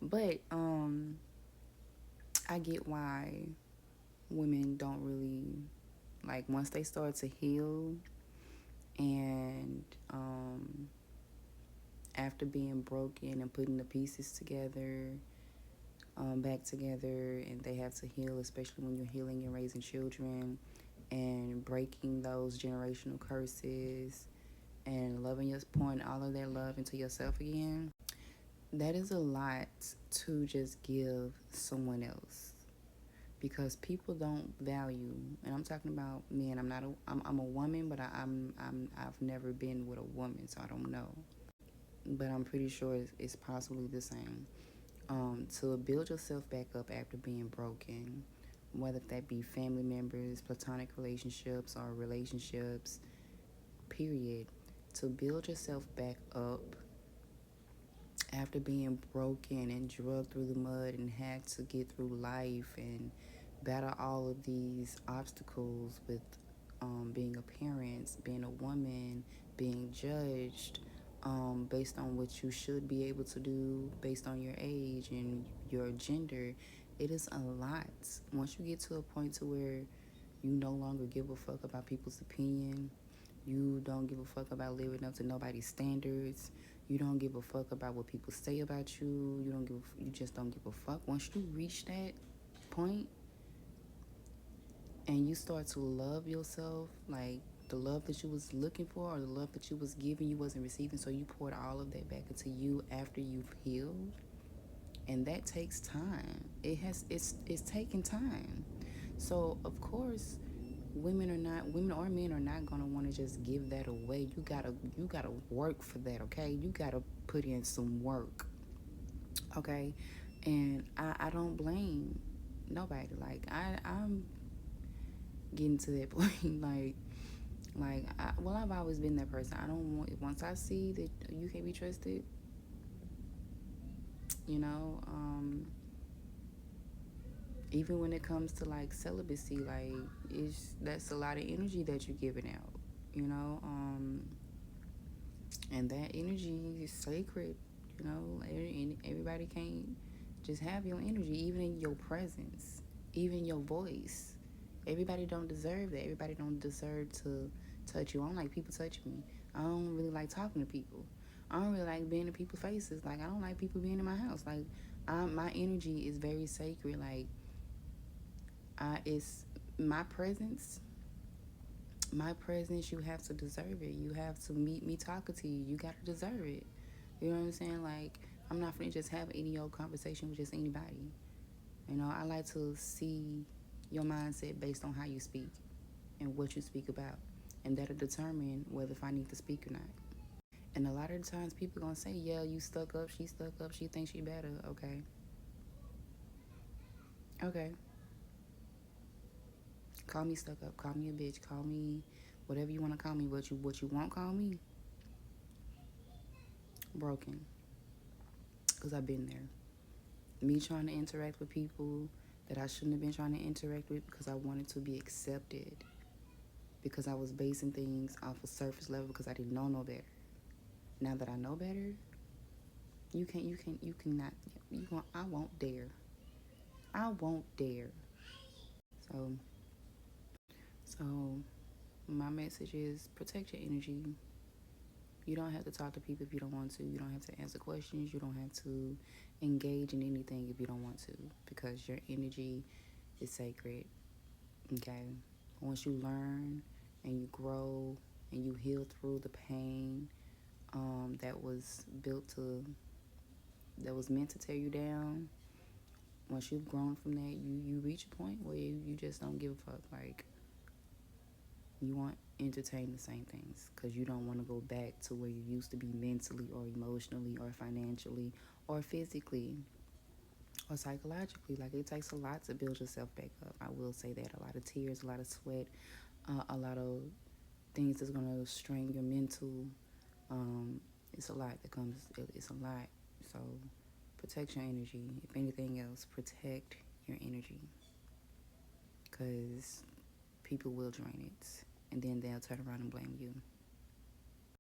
But I get why women don't really like once they start to heal and after being broken and putting the pieces together back together, and they have to heal, especially when you're healing and raising children and breaking those generational curses and loving your pouring all of that love into yourself again. That is a lot to just give someone else, because people don't value, and I'm talking about men. I'm a woman, but I've never been with a woman, so I don't know, but I'm pretty sure it's possibly the same. To build yourself back up after being broken, whether that be family members, platonic relationships, or relationships, period. To build yourself back up after being broken and drugged through the mud and had to get through life and battle all of these obstacles with being a parent, being a woman, being judged based on what you should be able to do based on your age and your gender. It is a lot. Once you get to a point to where you no longer give a fuck about people's opinion, you don't give a fuck about living up to nobody's standards. You don't give a fuck about what people say about you. You just don't give a fuck. Once you reach that point and you start to love yourself, like the love that you was looking for or the love that you was giving, you wasn't receiving, so you poured all of that back into you after you've healed. And that takes time. It's taking time. So of course women or men are not gonna want to just give that away. You gotta work for that, okay? You gotta put in some work, okay? And I don't blame nobody. Like I'm getting to that point. I've always been that person. I don't want, once I see that you can't be trusted, you know, even when it comes to like celibacy, like that's a lot of energy that you're giving out, you know. And that energy is sacred, you know. And everybody can't just have your energy, even in your presence, even your voice. Everybody don't deserve that. Everybody don't deserve to touch you. I don't like people touching me. I don't really like talking to people. I don't really like being in people's faces. Like I don't like people being in my house. Like my energy is very sacred. Like it's my presence. My presence, you have to deserve it. You have to meet me talking to you. You gotta deserve it. You know what I'm saying? Like I'm not gonna just have any old conversation with just anybody. You know, I like to see your mindset based on how you speak and what you speak about, and that'll determine whether if I need to speak or not. And a lot of the times people gonna say, yeah, you stuck up, she thinks she better. Okay. Okay. Call me stuck up, call me a bitch, call me whatever you wanna call me, but what you won't call me, broken. Cause I've been there. Me trying to interact with people that I shouldn't have been trying to interact with because I wanted to be accepted. Because I was basing things off a surface level because I didn't know no better. Now that I know better, you cannot, I won't dare. I won't dare. So, so my message is protect your energy. You don't have to talk to people if you don't want to. You don't have to answer questions. You don't have to engage in anything if you don't want to, because your energy is sacred. Okay? Once you learn and you grow and you heal through the pain that was that was meant to tear you down, once you've grown from that, you reach a point where you just don't give a fuck. Like, you won't entertain the same things because you don't want to go back to where you used to be mentally or emotionally or financially or physically or psychologically. Like, it takes a lot to build yourself back up. I will say that. A lot of tears, a lot of sweat, a lot of things that's going to strain your mental. It's a lot that comes, it's a lot. So protect your energy. If anything else, protect your energy, because people will drain it and then they'll turn around and blame you.